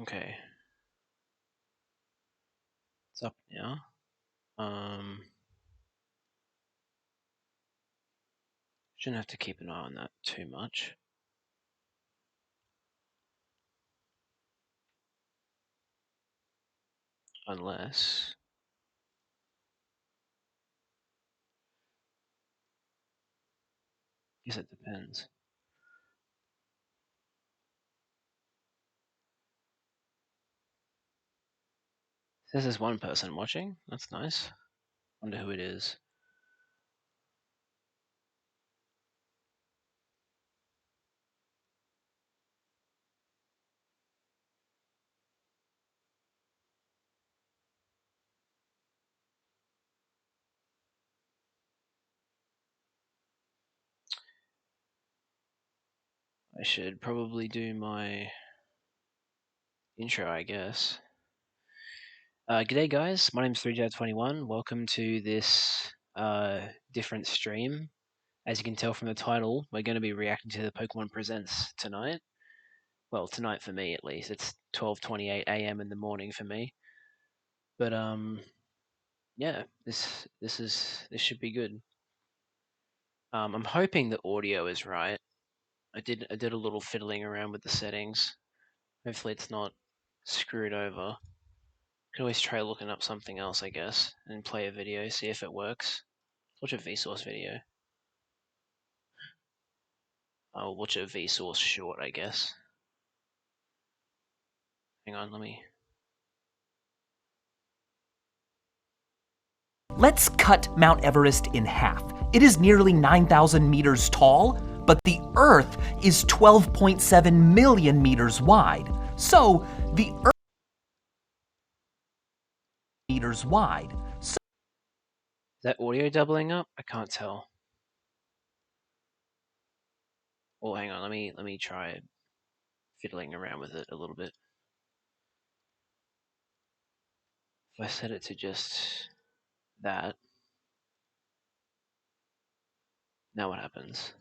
Okay. It's up now. Shouldn't have to keep an eye on that too much. Unless... I guess it depends. Says there's one person watching. That's nice. Wonder who it is. I should probably do my intro, I guess. G'day guys, my name's 3J21. Welcome to this different stream. As you can tell from the title, we're going to be reacting to the Pokemon Presents tonight. Well, tonight for me at least. It's 12:28 a.m. in the morning for me. But yeah, this should be good. I'm hoping the audio is right. I did a little fiddling around with the settings. Hopefully it's not screwed over. Can always try looking up something else, I guess, and play a video, see if it works. Watch a Vsauce video. I'll watch a Vsauce short, I guess. Hang on, let me... Let's cut Mount Everest in half. It is nearly 9,000 meters tall, but the Earth is 12.7 million meters wide. So the Earth meters wide. Is that audio doubling up? I can't tell. Oh, hang on, let me try fiddling around with it a little bit. If I set it to just that, now what happens?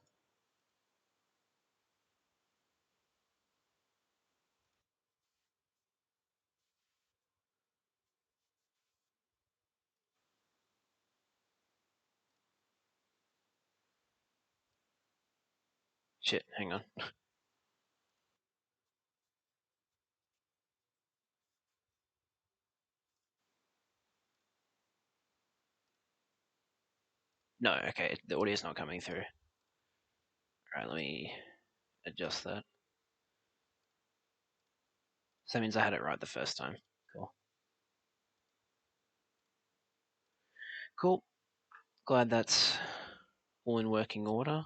Shit, hang on. No, okay, the audio's not coming through. Alright, let me adjust that. So that means I had it right the first time. Cool. Cool. Glad that's all in working order.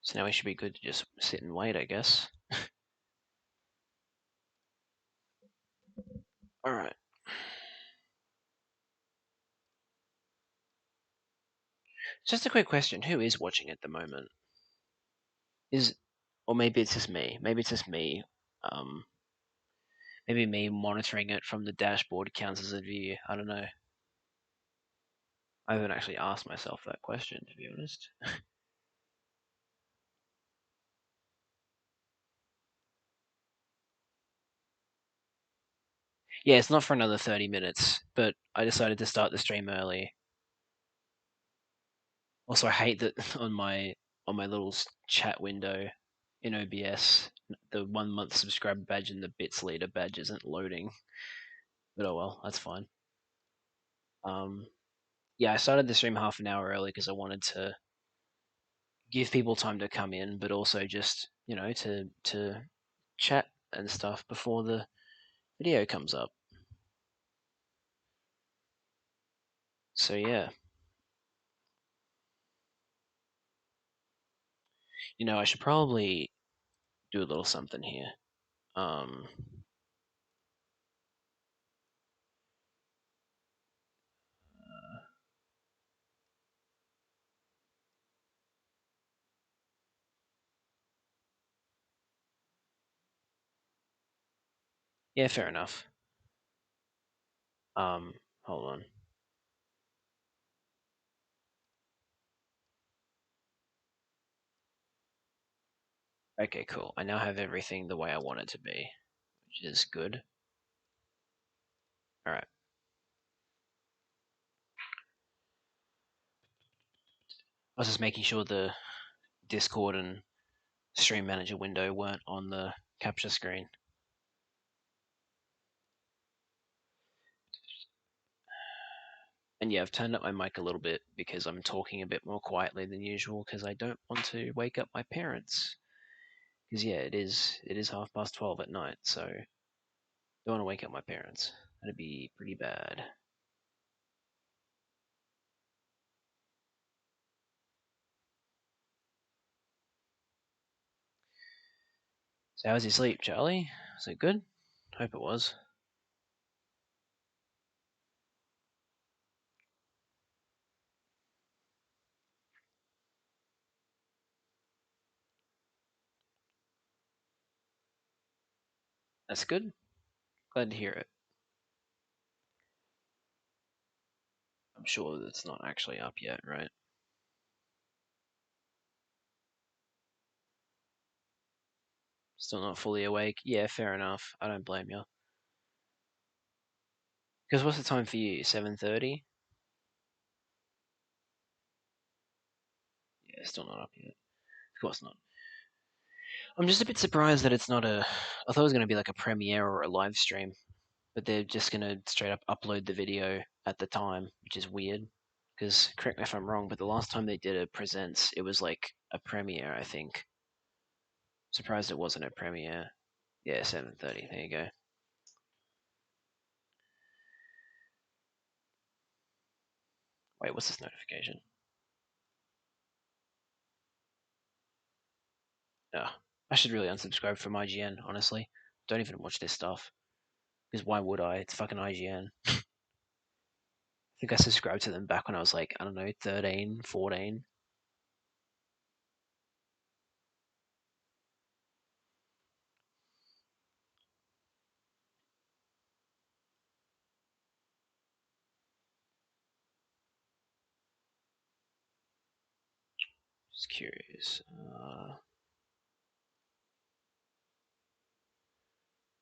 So now we should be good to just sit and wait, I guess. Alright. Just a quick question. Who is watching at the moment? Or maybe it's just me. Maybe it's just me. Maybe me monitoring it from the dashboard counts as a view. I don't know. I haven't actually asked myself that question, to be honest. Yeah, it's not for another 30 minutes, but I decided to start the stream early. Also, I hate that on my little chat window in OBS, the 1 month subscriber badge and the bits leader badge isn't loading. But oh well, that's fine. Yeah, I started the stream half an hour early because I wanted to give people time to come in, but also just to chat and stuff before the video comes up. So yeah, I should probably do a little something here. Um, yeah, fair enough. Hold on. Okay, cool. I now have everything the way I want it to be, which is good. All right. I was just making sure the Discord and Stream Manager window weren't on the capture screen. And yeah, I've turned up my mic a little bit because I'm talking a bit more quietly than usual because I don't want to wake up my parents. Because yeah, it is 12:30 at night, so don't want to wake up my parents. That'd be pretty bad. So how was your sleep, Charlie? Was it good? Hope it was. That's good. Glad to hear it. I'm sure it's not actually up yet, right? Still not fully awake. Yeah, fair enough. I don't blame you. Because what's the time for you? 7:30? Yeah, still not up yet. Of course not. I'm just a bit surprised that it's not a. I thought it was going to be like a premiere or a live stream, but they're just going to straight up upload the video at the time, which is weird. Because correct me if I'm wrong, but the last time they did a presents, it was like a premiere, I think. Surprised it wasn't a premiere. Yeah, 7:30. There you go. Wait, what's this notification? Oh, I should really unsubscribe from IGN. Honestly, don't even watch this stuff. Because why would I? It's fucking IGN. I think I subscribed to them back when I was like, I don't know, 13, 14. Just curious.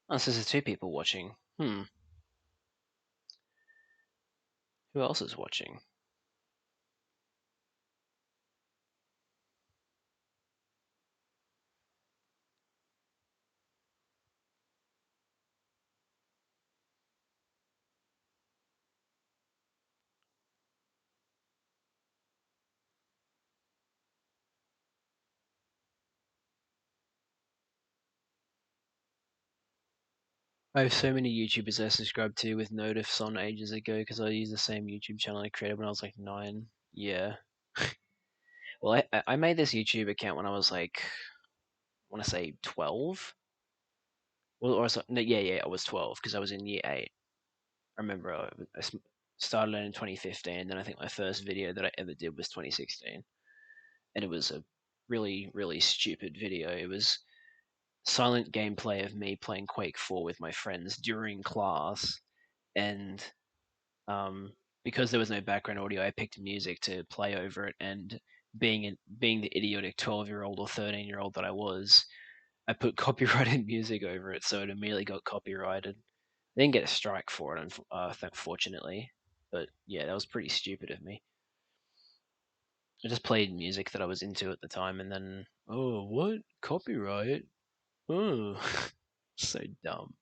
Oh, so there's two people watching. Who else is watching? I have so many YouTubers I subscribed to with notifs on ages ago because I used the same YouTube channel I created when I was like 9. Yeah. Well, I made this YouTube account when I was like, I want to say 12. Well, no, yeah, I was 12 because I was in year 8. I remember started it in 2015. Then I think my first video that I ever did was 2016, and it was a really, really stupid video. It was silent gameplay of me playing Quake 4 with my friends during class, and um, because there was no background audio, I picked music to play over it. And being the idiotic 12-year-old or 13-year-old that I was, I put copyrighted music over it, so it immediately got copyrighted. I didn't get a strike for it, fortunately, but yeah, that was pretty stupid of me. I just played music that I was into at the time, and then oh, what copyright? Oh, so dumb.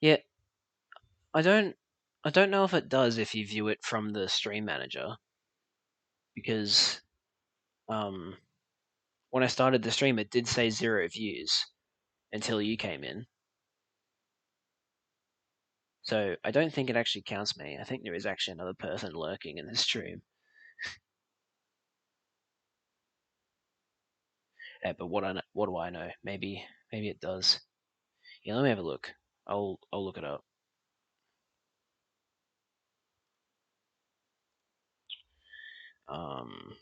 Yeah, I don't, I don't know if it does if you view it from the stream manager because um, when I started the stream, it did say 0 views until you came in. So I don't think it actually counts me. I think there is actually another person lurking in the stream. Yeah, but what do I know? Maybe it does. Yeah, let me have a look. I'll look it up. Um,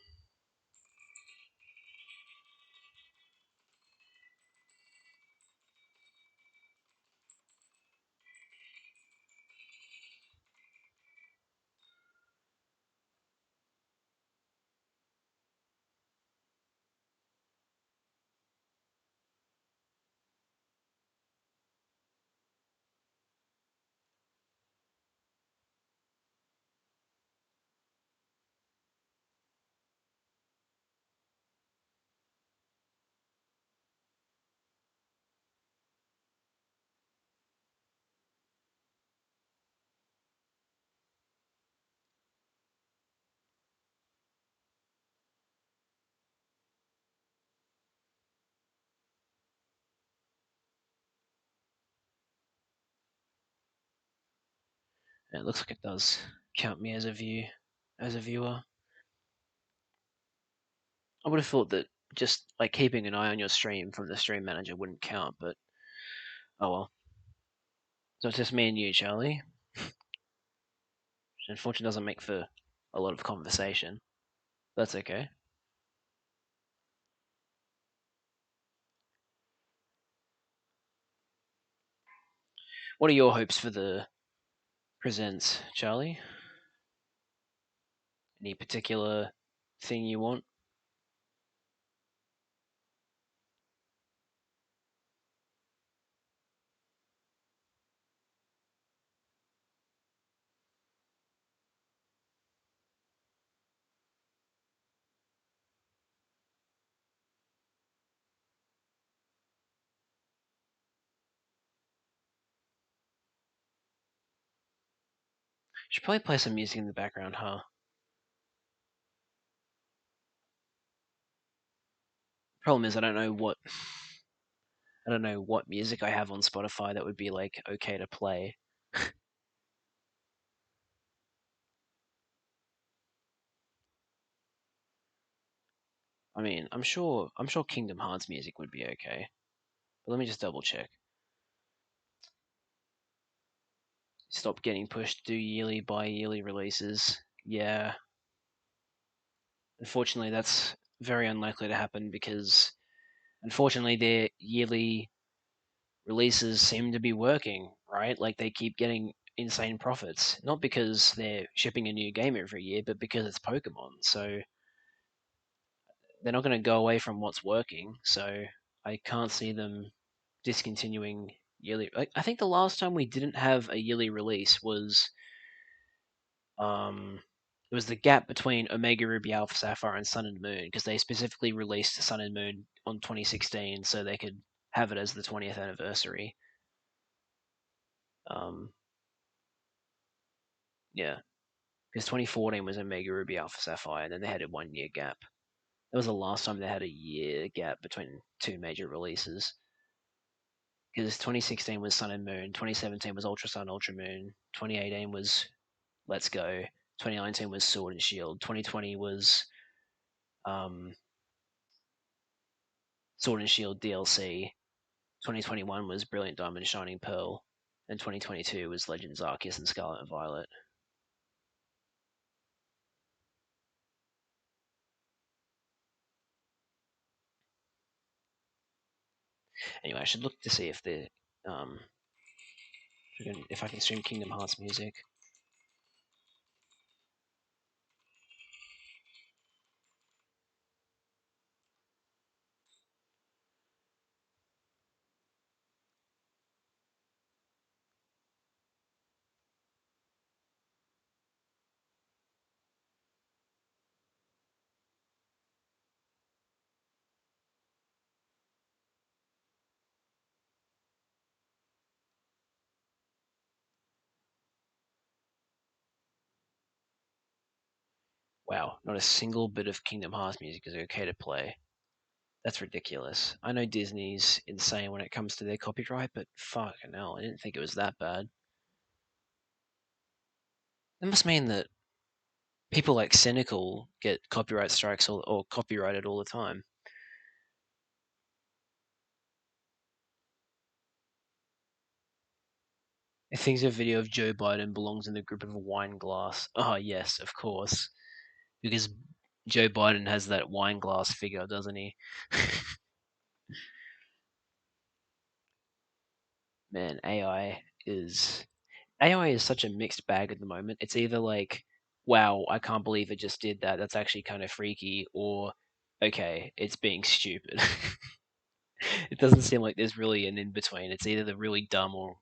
And it looks like it does count me as a viewer. I would have thought that just like keeping an eye on your stream from the stream manager wouldn't count, but oh well. So it's just me and you, Charlie. Which unfortunately doesn't make for a lot of conversation. That's okay. What are your hopes for the presents, Charlie? Any particular thing you want? Should probably play some music in the background, huh? Problem is, I don't know what music I have on Spotify that would be like okay to play. I mean, I'm sure Kingdom Hearts music would be okay. But let me just double check. Stop getting pushed. Do yearly, bi-yearly releases. Yeah, unfortunately, that's very unlikely to happen because unfortunately their yearly releases seem to be working, right? Like they keep getting insane profits, not because they're shipping a new game every year, but because it's Pokemon. So they're not going to go away from what's working. So I can't see them discontinuing yearly. Like, I think the last time we didn't have a yearly release was um it was the gap between Omega Ruby Alpha Sapphire and Sun and Moon because they specifically released Sun and Moon on 2016 so they could have it as the 20th anniversary. Um, yeah, because 2014 was Omega Ruby Alpha Sapphire, and then they had a 1 year gap. That was the last time they had a year gap between two major releases. Because 2016 was Sun and Moon, 2017 was Ultra Sun, Ultra Moon, 2018 was Let's Go, 2019 was Sword and Shield, 2020 was um, Sword and Shield DLC, 2021 was Brilliant Diamond Shining Pearl, and 2022 was Legends Arceus and Scarlet and Violet. Anyway, I should look to see if the um, if I can stream Kingdom Hearts music. Wow, not a single bit of Kingdom Hearts music is okay to play. That's ridiculous. I know Disney's insane when it comes to their copyright, but fucking hell, I didn't think it was that bad. That must mean that people like Cynical get copyright strikes or copyrighted all the time. It thinks a video of Joe Biden belongs in the grip of a wine glass. Oh, yes, of course. Because Joe Biden has that wine glass figure, doesn't he? Man, AI is such a mixed bag at the moment. It's either like, wow, I can't believe it just did that. That's actually kind of freaky, or okay, it's being stupid. It doesn't seem like there's really an in between. It's either the really dumb or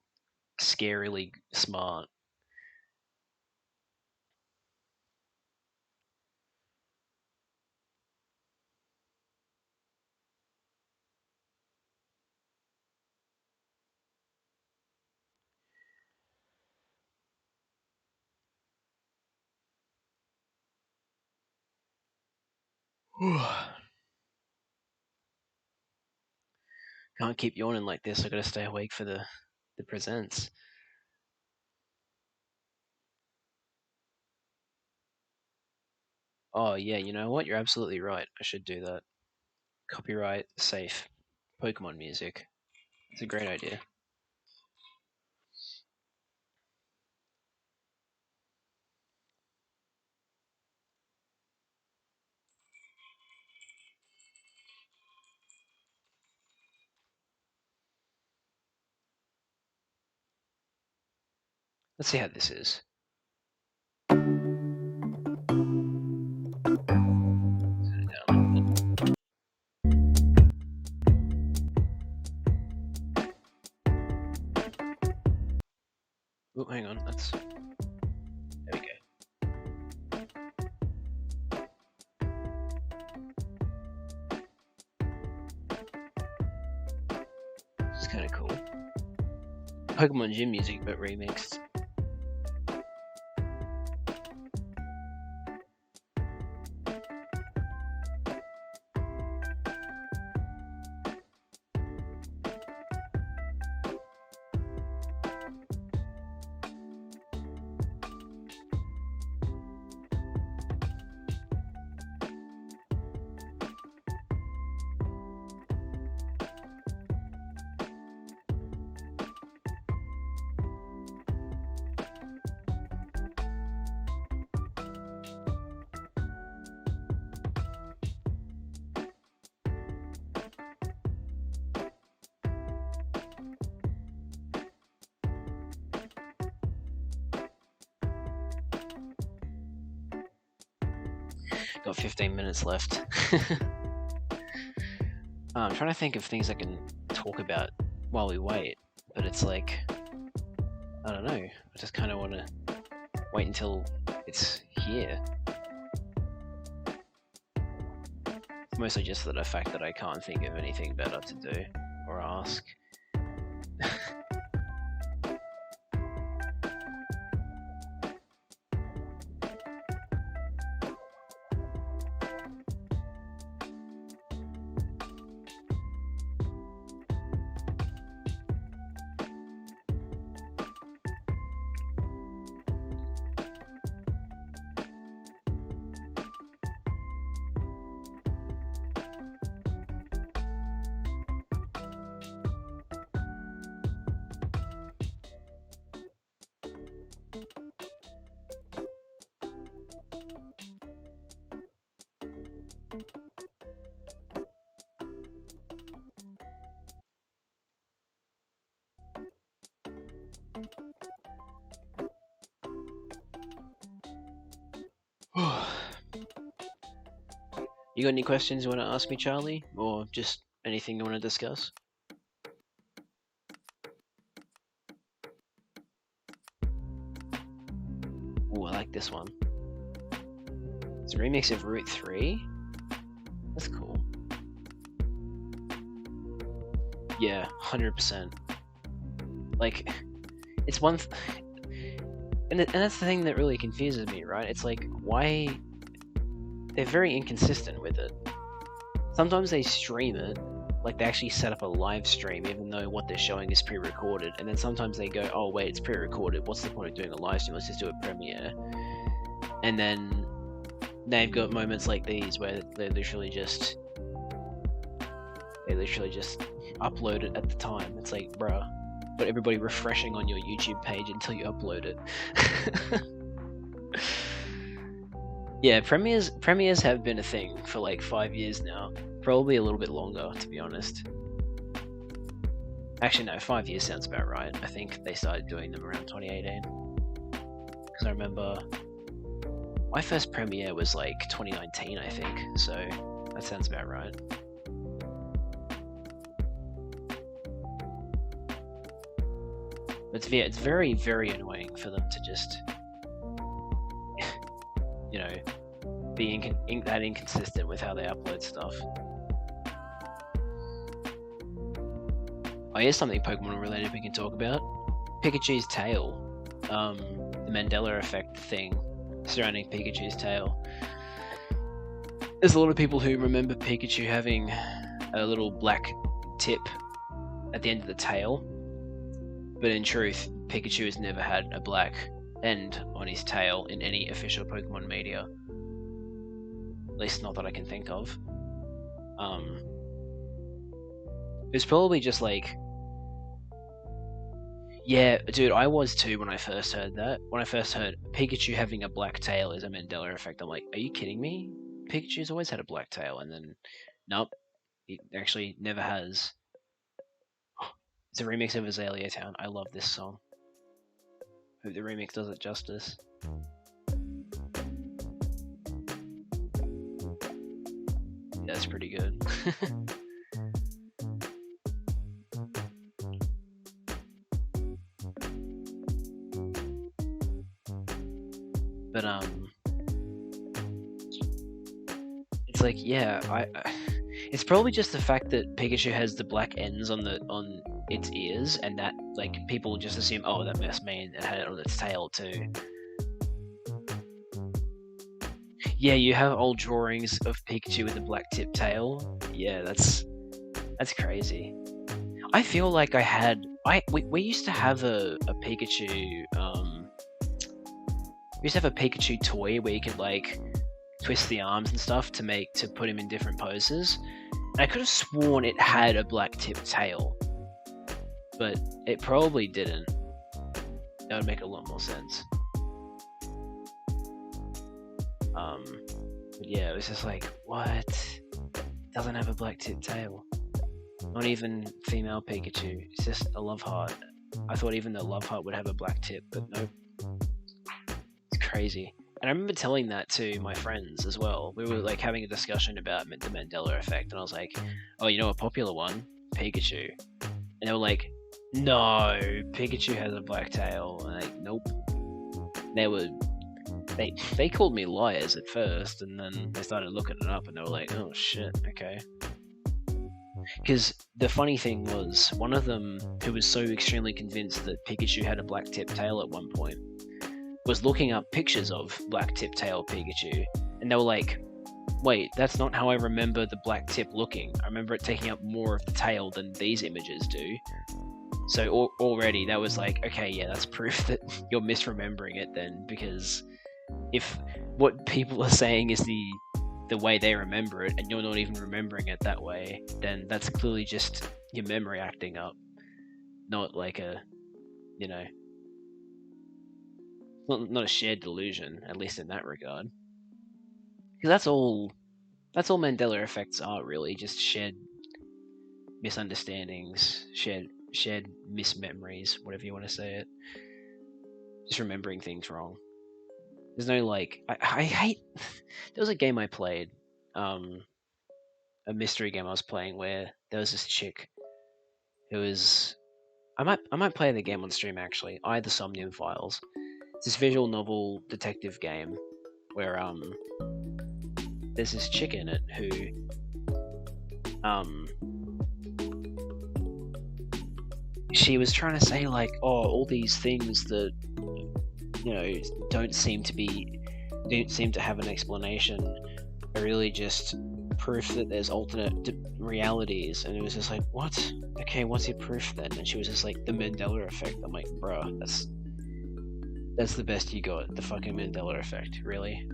scarily smart. Can't keep yawning like this. I gotta stay awake for the presents. Oh yeah, you know what? You're absolutely right. I should do that. Copyright safe Pokemon music. It's a great idea. Let's see how this is. Turn it down a little bit. Oh, hang on. That's there we go. It's kind of cool. Pokemon Gym music, but remixed. Got 15 minutes left. I'm trying to think of things I can talk about while we wait, but it's like, I don't know. I just kind of want to wait until it's here. It's mostly just the fact that I can't think of anything better to do or ask. You got any questions you want to ask me, Charlie? Or just anything you want to discuss? Ooh, I like this one. It's a remix of Route 3? That's cool. Yeah, 100%. Like, it's one... and that's the thing that really confuses me, right? It's like, why... They're very inconsistent with it. Sometimes they stream it, like they actually set up a live stream even though what they're showing is pre-recorded, and then sometimes they go, oh wait, it's pre-recorded, what's the point of doing a live stream, let's just do a premiere. And then they've got moments like these where they literally just upload it at the time. It's like, bruh, but everybody refreshing on your YouTube page until you upload it. Yeah, premieres have been a thing for like 5 years now. Probably a little bit longer, to be honest. Actually, no, 5 years sounds about right. I think they started doing them around 2018. Because I remember my first premiere was like 2019, I think. So that sounds about right. It's very, very annoying for them to just, you know, be that inconsistent with how they upload stuff. Oh, here's something Pokemon related we can talk about. Pikachu's tail. The Mandela effect thing surrounding Pikachu's tail. There's a lot of people who remember Pikachu having a little black tip at the end of the tail, but in truth, Pikachu has never had a black end on his tail in any official Pokemon media. At least not that I can think of. It's probably just like, yeah, dude, I was too when I first heard that. When I first heard Pikachu having a black tail is a Mandela effect, I'm like, are you kidding me? Pikachu's always had a black tail, and then, nope, it actually never has. It's a remix of Azalea Town. I love this song. Hope the remix does it justice. Yeah, that's pretty good. But it's like, yeah, it's probably just the fact that Pikachu has the black ends on its ears, and that like people just assume, oh, that must mean it had it on its tail too. Yeah, you have old drawings of Pikachu with a black tip tail. Yeah, that's crazy. I feel like we used to have a Pikachu we used to have a Pikachu toy where you could like twist the arms and stuff to put him in different poses. And I could have sworn it had a black tip tail, but it probably didn't. That would make a lot more sense. But yeah, it was just like, what? It doesn't have a black tip tail. Not even female Pikachu. It's just a love heart. I thought even the love heart would have a black tip, but nope. It's crazy. And I remember telling that to my friends as well. We were like having a discussion about the Mandela effect, and I was like, oh, you know a popular one? Pikachu. And they were like, no, Pikachu has a black tail. And I'm like, nope. They called me liars at first, and then they started looking it up, and they were like, oh shit, okay. Because the funny thing was, one of them, who was so extremely convinced that Pikachu had a black tip tail at one point, was looking up pictures of black tip tail Pikachu, and they were like, wait, that's not how I remember the black tip looking. I remember it taking up more of the tail than these images do. So already that was like, okay, yeah, that's proof that you're misremembering it then, because if what people are saying is the way they remember it, and you're not even remembering it that way, then that's clearly just your memory acting up, not like a, you know, not a shared delusion, at least in that regard. Because that's all Mandela effects are, really, just shared misunderstandings, shared mismemories, whatever you want to say it. Just remembering things wrong. There's no like, I hate. There was a game I played, a mystery game I was playing where there was this chick who was. I might play the game on stream actually. The Somnium Files. It's this visual novel detective game where there's this chick in it who she was trying to say like, oh, all these things that, you know, don't seem to have an explanation are really just proof that there's alternate realities. And it was just like, what? Okay, what's your proof then? And she was just like, the Mandela effect. I'm like, bruh, that's the best you got, the fucking Mandela effect, really?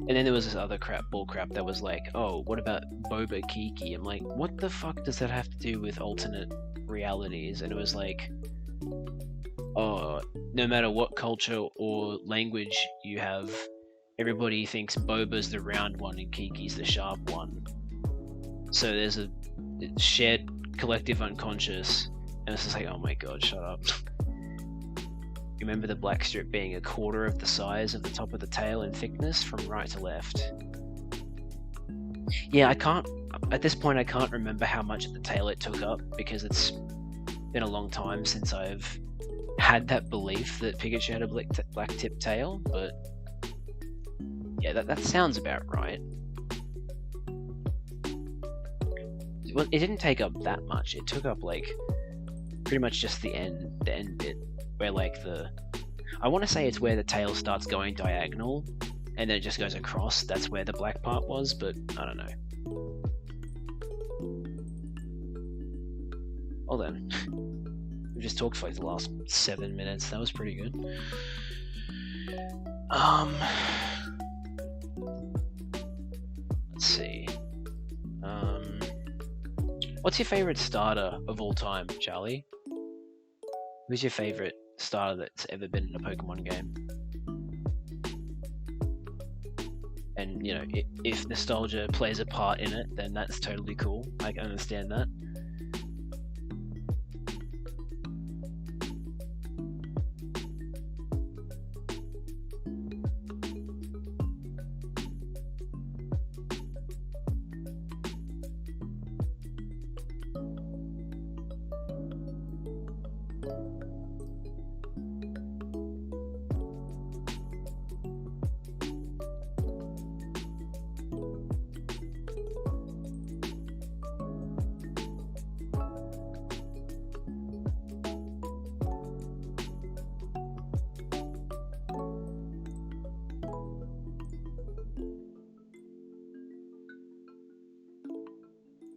And then there was this other bullcrap that was like, oh, what about Boba Kiki? I'm like, what the fuck does that have to do with alternate realities? And it was like, oh, no matter what culture or language you have, everybody thinks Boba's the round one and Kiki's the sharp one. So there's a shared collective unconscious, and it's just like, oh my god, shut up. You remember the black strip being a quarter of the size of the top of the tail in thickness from right to left? Yeah, at this point I can't remember how much of the tail it took up, because it's been a long time since I've had that belief that Pikachu had a black tip tail, but yeah, that sounds about right. Well, it didn't take up that much. It took up like pretty much just the end bit, where like I want to say it's where the tail starts going diagonal and then it just goes across. That's where the black part was, but I don't know. Well then, we just talked for like the last 7 minutes. That was pretty good. Let's see. What's your favorite starter of all time, Charlie? Who's your favorite starter that's ever been in a Pokemon game? And you know, if nostalgia plays a part in it, then that's totally cool. I can understand that.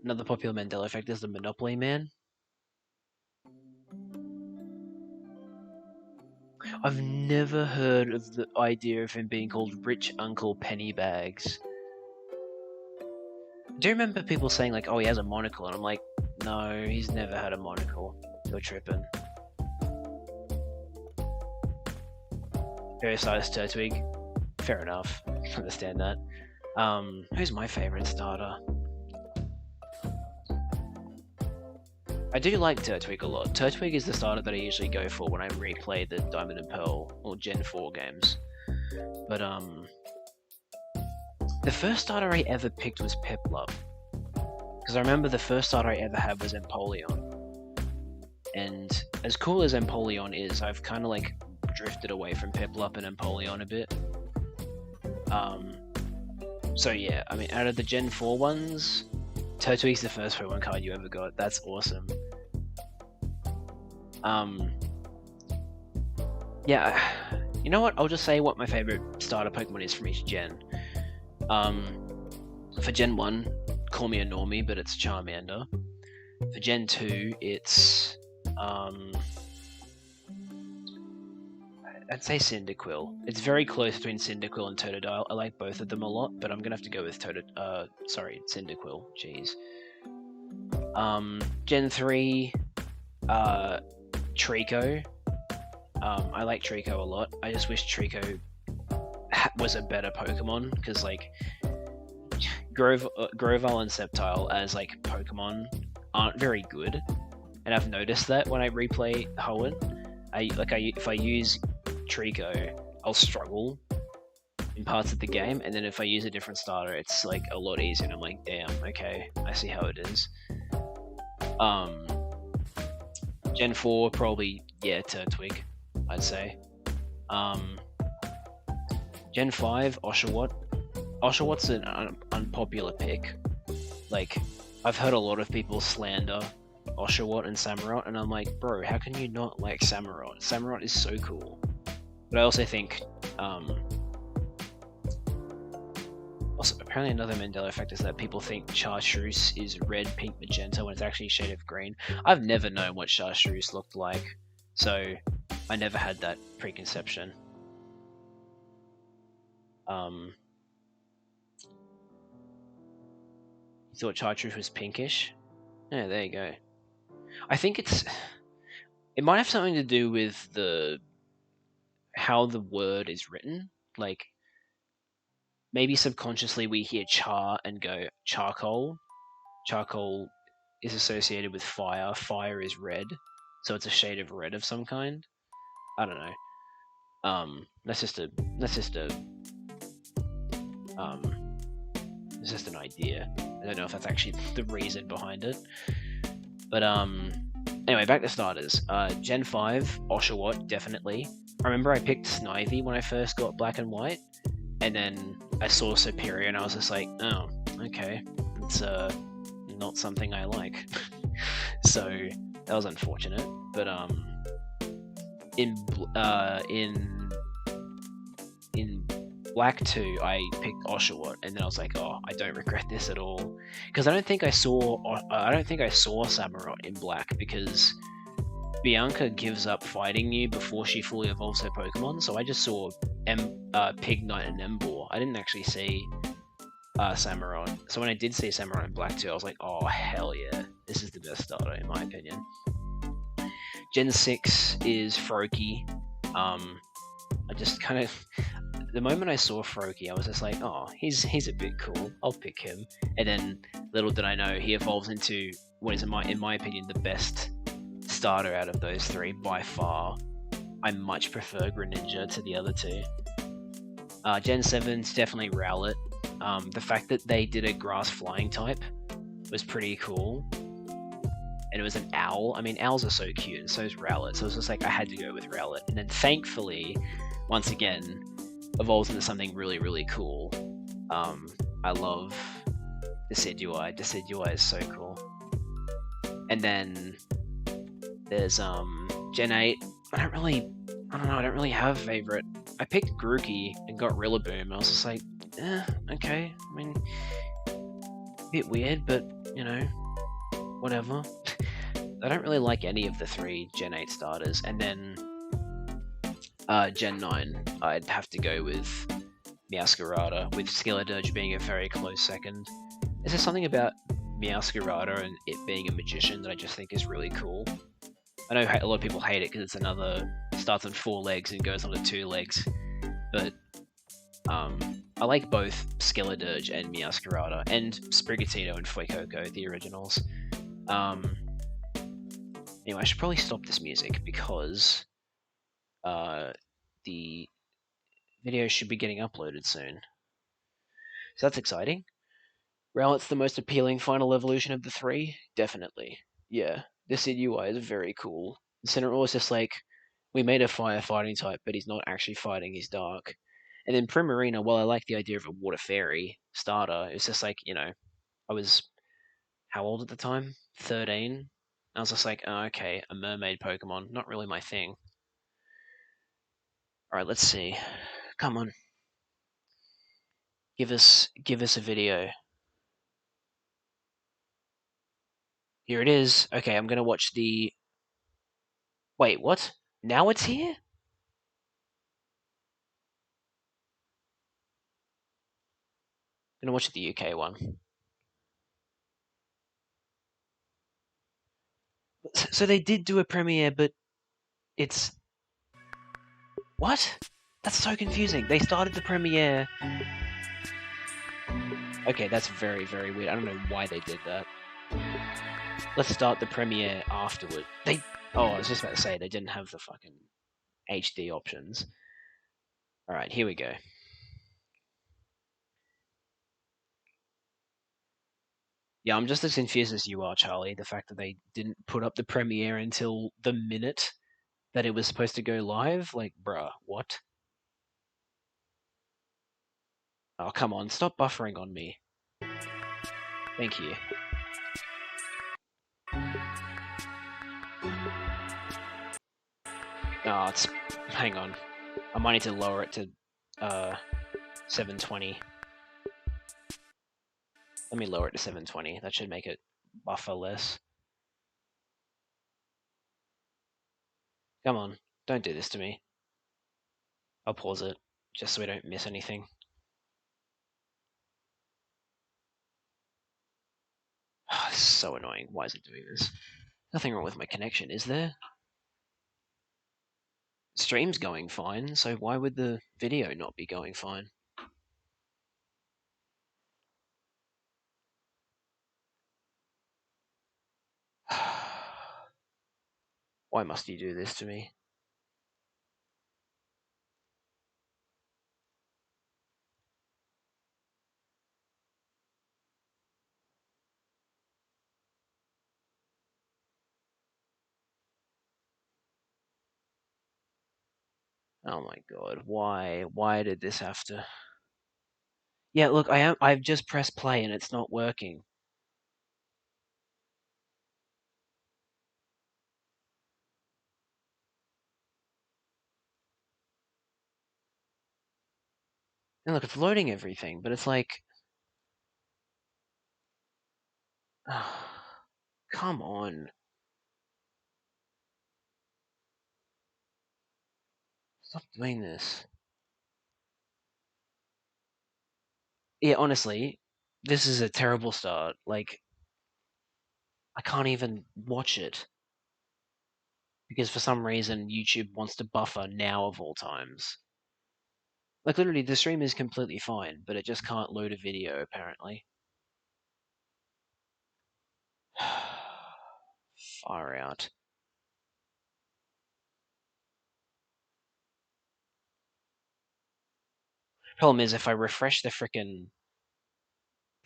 Another popular Mandela effect is the Monopoly Man. I've never heard of the idea of him being called Rich Uncle Pennybags. Do you remember people saying like, oh, he has a monocle? And I'm like, no, he's never had a monocle. You're tripping. Very sized Turtwig. Fair enough. Understand that. Who's my favorite starter? I do like Turtwig a lot. Turtwig is the starter that I usually go for when I replay the Diamond and Pearl or Gen 4 games. But the first starter I ever picked was Piplup. Because I remember the first starter I ever had was Empoleon. And as cool as Empoleon is, I've kind of like drifted away from Piplup and Empoleon a bit. So yeah, I mean, out of the Gen 4 ones, Turtwig's the first Pokemon card you ever got. That's awesome. Yeah, you know what? I'll just say what my favorite starter Pokemon is from each gen. For Gen 1, call me a normie, but it's Charmander. For Gen 2, it's I'd say Cyndaquil. It's very close between Cyndaquil and Totodile. I like both of them a lot, but I'm gonna have to go with Cyndaquil. Jeez. Gen 3, Trico. I like Trico a lot. I just wish Trico was a better Pokemon, because like Grovyle and Sceptile as like Pokemon aren't very good, and I've noticed that when I replay Hoenn. If I use Trico, I'll struggle in parts of the game, and then if I use a different starter, it's like a lot easier, and I'm like, damn, okay, I see how it is. Gen 4, probably, yeah, Turtwig, I'd say. Gen 5, Oshawott. Oshawot's an unpopular pick. Like, I've heard a lot of people slander Oshawott and Samurott, and I'm like, bro, how can you not like Samurott? Samurott is so cool. But I also think, also apparently another Mandela effect is that people think Chartreuse is red, pink, magenta when it's actually a shade of green. I've never known what Chartreuse looked like, so I never had that preconception. You thought Chartreuse was pinkish? Yeah, there you go. I think it might have something to do with how the word is written. Like, maybe subconsciously we hear char and go charcoal. Charcoal is associated with fire. Fire is red, so it's a shade of red of some kind. I don't know. That's just an idea. I don't know if that's actually the reason behind it. But anyway, back to starters. Gen 5, Oshawott, definitely. I remember I picked Snivy when I first got Black and White, and then I saw Superior and I was just like, oh, okay, it's not something I like. So that was unfortunate. But in Black 2, I picked Oshawott, and then I was like, oh, I don't regret this at all, because I don't think I saw Samurott in Black, because Bianca gives up fighting you before she fully evolves her Pokemon, so I just saw Pignite and Emboar. I didn't actually see Samurott. So when I did see Samurott in Black 2, I was like, oh hell yeah, this is the best starter in my opinion. Gen 6 is Froakie. I just kind of the moment I saw Froakie, I was just like, oh, he's a bit cool. I'll pick him. And then little did I know, he evolves into what is in my opinion the best starter out of those three by far. I much prefer Greninja to the other two. Gen 7's definitely Rowlet. The fact that they did a grass flying type was pretty cool. And it was an owl. I mean, owls are so cute, and so is Rowlet. So it was just like I had to go with Rowlet. And then thankfully, once again, evolves into something really, really cool. I love Decidueye. Decidueye is so cool. And then there's Gen 8. I don't know, I don't really have a favorite. I picked Grookey and got Rillaboom. I was just like, okay. I mean, a bit weird, but you know, whatever. I don't really like any of the three Gen 8 starters. And then Gen 9, I'd have to go with Meowscarada, with Skeledirge being a very close second. Is there something about Meowscarada and it being a magician that I just think is really cool? I know a lot of people hate it because it's another starts on 4 legs and goes on to 2 legs, but I like both Skeledirge and Meowscarada, and Sprigatito and Fuecoco, the originals. Anyway, I should probably stop this music because the video should be getting uploaded soon. So that's exciting. Rowlet's the most appealing final evolution of the three? Definitely. Yeah, this UI is very cool. Incineroar is just like, we made a fire fighting type, but he's not actually fighting, he's dark. And then Primarina, while I like the idea of a water fairy starter, it's just like, you know, I was, how old at the time? 13? I was just like, oh, okay, a mermaid Pokemon, not really my thing. Alright, let's see. Come on. Give us a video. Here it is. Okay, I'm gonna watch the. Wait, what? Now it's here? I'm gonna watch the UK one. So they did do a premiere, but it's what? That's so confusing. They started the premiere. Okay, that's very, very weird. I don't know why they did that. Let's start the premiere afterward. They. Oh, I was just about to say they didn't have the fucking HD options. All right, here we go. Yeah, I'm just as confused as you are, Charlie. The fact that they didn't put up the premiere until the minute that it was supposed to go live, like, bruh, what? Oh, come on, stop buffering on me. Thank you. Oh, it's. Hang on. I might need to lower it to 720. Let me lower it to 720. That should make it buffer less. Come on, don't do this to me. I'll pause it, just so we don't miss anything. Oh, this is so annoying. Why is it doing this? Nothing wrong with my connection, is there? Stream's going fine, so why would the video not be going fine? Why must you do this to me? Oh my god, why? Why did this have to? Yeah, look, I've just pressed play and it's not working. And look, it's loading everything, but it's like, come on. Stop doing this. Yeah, honestly, This is a terrible start. Like, I can't even watch it because for some reason YouTube wants to buffer now of all times. Like, literally, the stream is completely fine, but it just can't load a video, apparently. Far out. Problem is, if I refresh the frickin'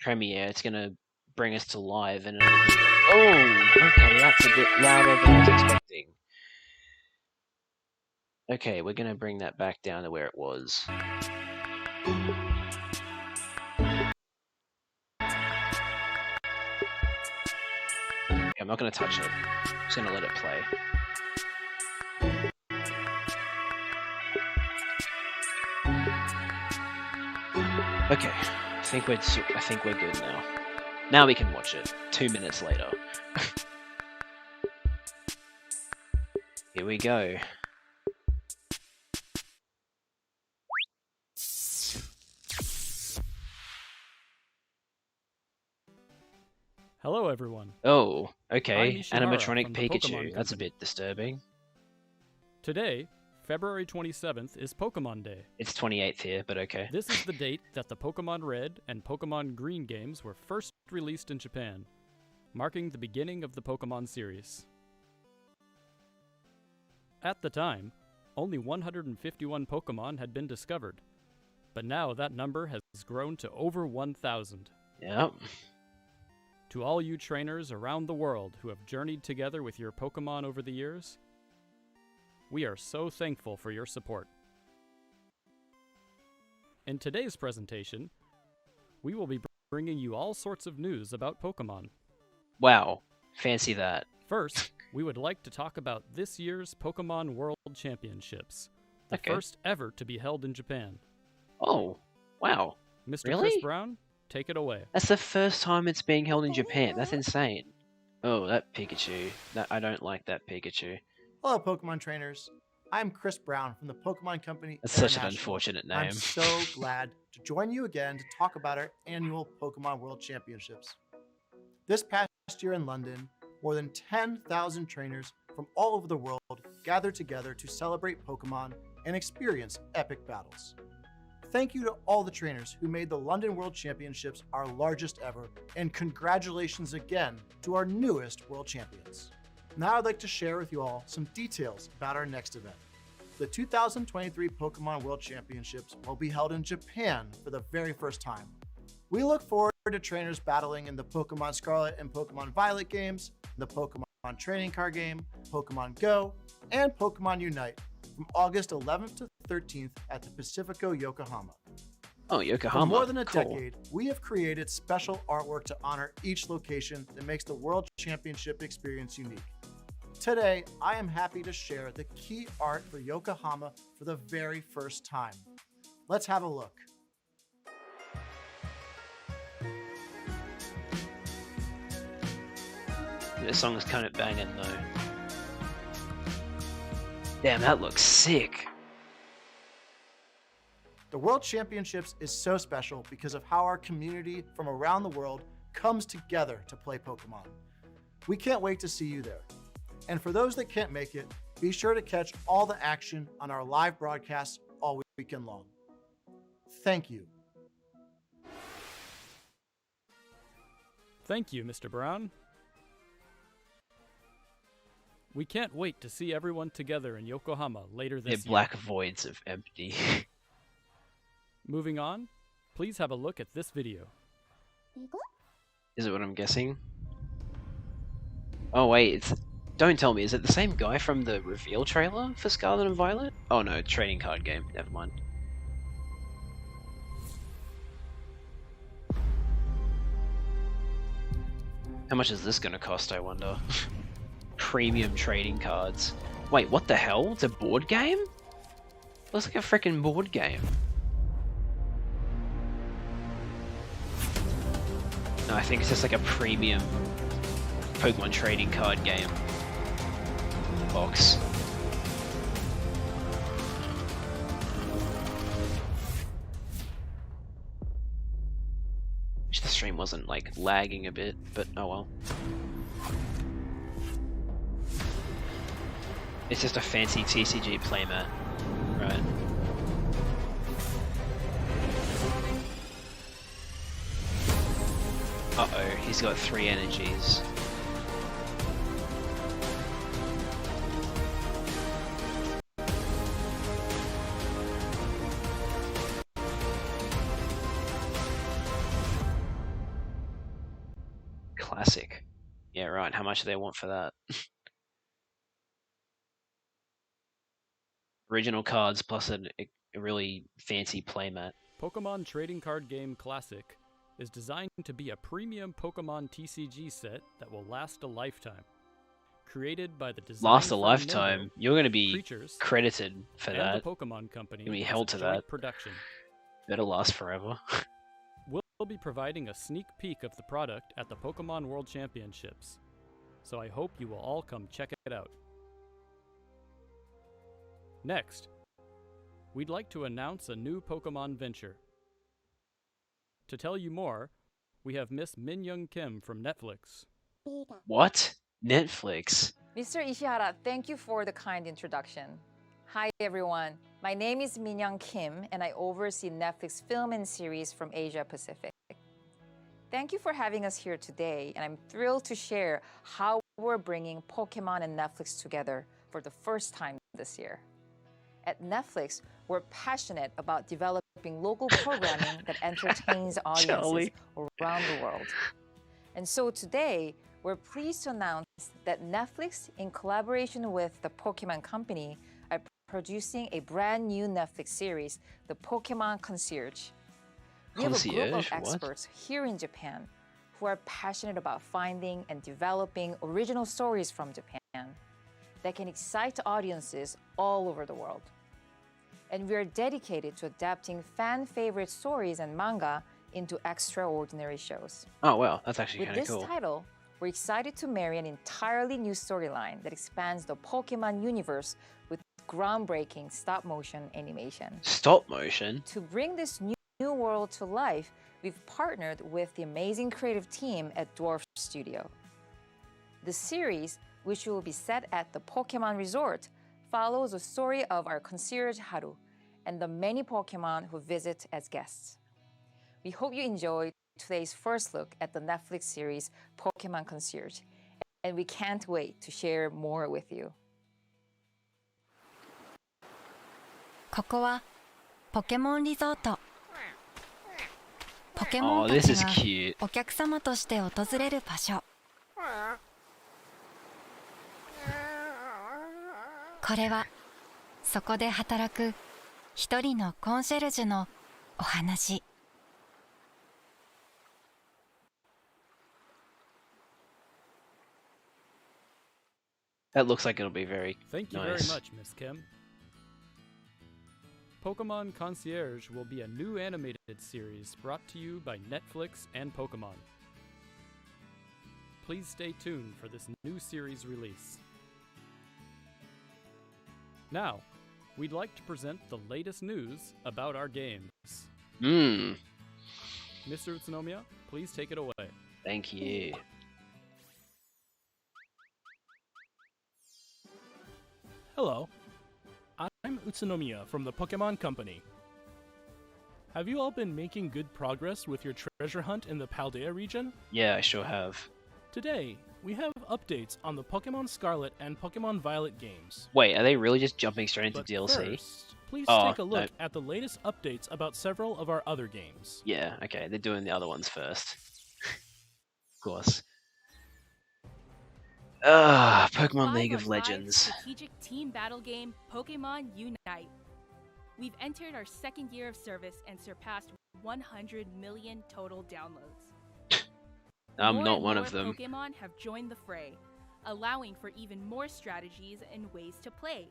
Premiere, it's gonna bring us to live and it'll be... Oh! Okay, that's a bit louder than I was expecting. Okay, we're gonna bring that back down to where it was. I'm not gonna touch it. I'm just gonna let it play. Okay, I think we're good now. Now we can watch it. 2 minutes later. Here we go. Hello, everyone. Oh, I'm okay. Ishihara Animatronic from the Pokemon Pikachu. That's a Company. bit disturbing. Today, February 27th, is Pokemon Day. It's 28th here, but okay. This is the date that the Pokemon Red and Pokemon Green games were first released in Japan, marking the beginning of the Pokemon series. At the time, only 151 Pokemon had been discovered, but now that number has grown to over 1,000. Yep. To all you trainers around the world who have journeyed together with your Pokemon over the years, we are so thankful for your support. In today's presentation, we will be bringing you all sorts of news about Pokemon. Wow. Fancy that. First, we would like to talk about this year's Pokemon World Championships, the Okay. first ever to be held in Japan. Oh, wow. Mr. Really? Chris Brown, take it away. That's the first time it's being held in Japan. That's insane. Oh, that Pikachu. I don't like that Pikachu. Hello, Pokemon trainers. I'm Chris Brown from the Pokemon Company. That's such an International. unfortunate name. I'm so glad to join you again to talk about our annual Pokemon World Championships. This past year in London, more than 10,000 trainers from all over the world gathered together to celebrate Pokemon and experience epic battles. Thank you to all the trainers who made the London World Championships our largest ever, and congratulations again to our newest world champions. Now I'd like to share with you all some details about our next event. The 2023 Pokemon World Championships will be held in Japan for the very first time. We look forward to trainers battling in the Pokemon Scarlet and Pokemon Violet games, the Pokemon Trading Card game, Pokemon Go, and Pokemon Unite from August 11th to 13th at the Pacifico Yokohama. Oh, Yokohama. For more than a Cool. decade, we have created special artwork to honor each location that makes the World Championship experience unique. Today, I am happy to share the key art for Yokohama for the very first time. Let's have a look. This song's kind of banging though. Damn, that looks sick. The World Championships is so special because of how our community from around the world comes together to play Pokemon. We can't wait to see you there. And for those that can't make it, be sure to catch all the action on our live broadcasts all weekend long. Thank you. Thank you, Mr. Brown. We can't wait to see everyone together in Yokohama later They're this year. black voids of empty. Moving on, please have a look at this video. Is it what I'm guessing? Oh wait, it's... Don't tell me, is it the same guy from the reveal trailer for Scarlet and Violet? Oh no, trading card game, never mind. How much is this gonna cost, I wonder? Premium trading cards. Wait, what the hell? It's a board game? Looks like a freaking board game. No, I think it's just like a premium Pokemon trading card game box. stream wasn't like lagging a bit, but oh well. It's just a fancy TCG playmat, right? Uh-oh, he's got 3 energies. Classic. Yeah, right, how much do they want for that? Original cards plus a really fancy playmat. Pokemon Trading Card Game Classic is designed to be a premium Pokemon TCG set that will last a lifetime. Created by the design Last a firm lifetime? Nimbo, You're gonna be Creatures, credited for and that. the Pokemon Company You're gonna be as held a to joint that. production. Better last forever. We'll be providing a sneak peek of the product at the Pokemon World Championships, so I hope you will all come check it out. Next, we'd like to announce a new Pokemon venture. To tell you more, we have Miss Min Young Kim from Netflix. What? Netflix? Mr. Ishihara, thank you for the kind introduction. Hi everyone, my name is Min-young Kim and I oversee Netflix film and series from Asia Pacific. Thank you for having us here today, and I'm thrilled to share how we're bringing Pokemon and Netflix together for the first time this year. At Netflix, we're passionate about developing local programming that entertains audiences Charlie. around the world. And so today, we're pleased to announce that Netflix, in collaboration with the Pokémon Company, are producing a brand new Netflix series, the Pokémon Concierge. We have a group of Concierge? What? experts here in Japan who are passionate about finding and developing original stories from Japan that can excite audiences all over the world. And we are dedicated to adapting fan-favorite stories and manga into extraordinary shows. Oh wow, that's actually With kind of this cool. title, we're excited to marry an entirely new storyline that expands the Pokemon universe with groundbreaking stop-motion animation. Stop motion? To bring this new world to life, we've partnered with the amazing creative team at Dwarf Studio. The series, which will be set at the Pokemon Resort, follows the story of our concierge Haru and the many Pokemon who visit as guests. We hope you enjoyed today's first look at the Netflix series Pokemon Concierge, and we can't wait to share more with you. ここはポケモンリゾート。ポケモ Oh, ンた this ち is が cute. お客様として訪れる場所。これはそこで働く一人のコンシェルジュのお話。That looks like it'll be very Thank you nice. very much, Miss Kim. Pokemon Concierge will be a new animated series brought to you by Netflix and Pokemon. Please stay tuned for this new series release. Now, we'd like to present the latest news about our games. Mmm, Mr. Utsunomiya, please take it away. thank you. Hello, I'm Utsunomiya from the Pokémon Company. Have you all been making good progress with your treasure hunt in the Paldea region? Yeah, I sure have. Today, we have updates on the Pokémon Scarlet and Pokémon Violet games. Wait, are they really just jumping straight into But DLC? first, please Oh, take a look no. at the latest updates about several of our other games. Yeah, okay, they're doing the other ones first. Of course. Pokemon Live League on of live Legends. strategic team battle game Pokémon Unite. We've entered our second year of service and surpassed 100 million total downloads. I'm More not and one more of them. Pokémon have joined the fray, allowing for even more strategies and ways to play.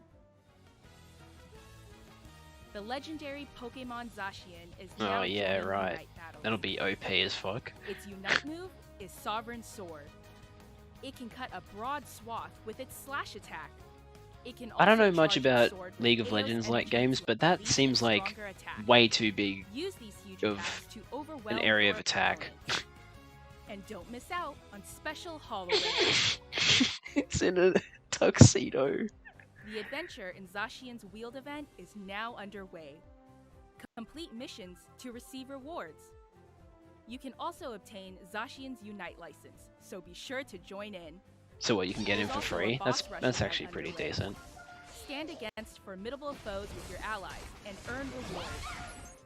The legendary Pokémon Zacian is now Oh yeah, joining right. Unite battles. That'll be OP as fuck. Its Unite move is Sovereign Sword. It can cut a broad swath with its slash attack. It can I don't also know much charge its about sword with League of Eos Legends like energy games, to but that unleash seems a like stronger attack. way too big Use these huge of attacks to overwhelm area your of attack. opponents. And don't miss out on special holowares. It's in a tuxedo. The adventure in Zacian's Wheeled event is now underway. Complete missions to receive rewards. You can also obtain Zacian's Unite license, so be sure to join in. So what, you can get in There's for also a free? boss rush That's event actually pretty underway. decent. Stand against formidable foes with your allies and earn rewards.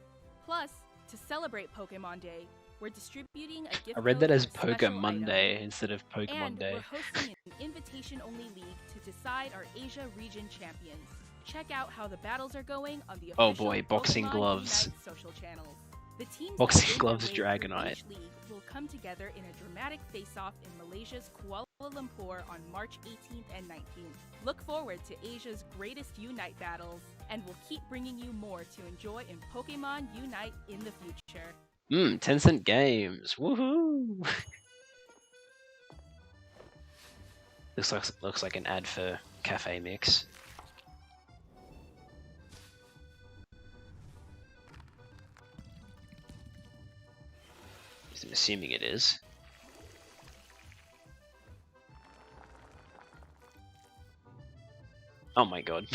Plus, to celebrate Pokemon Day, we're distributing a gift I read code that as for a special Pokemon item. Day instead of Pokemon And Day. we're hosting an invitation-only league to decide our Asia region champions. Check out how the battles are going on the Oh official boy, boxing Pokemon gloves. Unite social channels. The teams Boxing that win gloves their way through Dragonite. each league will come together in a dramatic face-off in Malaysia's Kuala Lumpur on March 18th and 19th. Look forward to Asia's greatest Unite battles, and we'll keep bringing you more to enjoy in Pokemon Unite in the future. 10-cent games. Woohoo! looks like an ad for Cafe Mix. I'm assuming it is. Oh my god.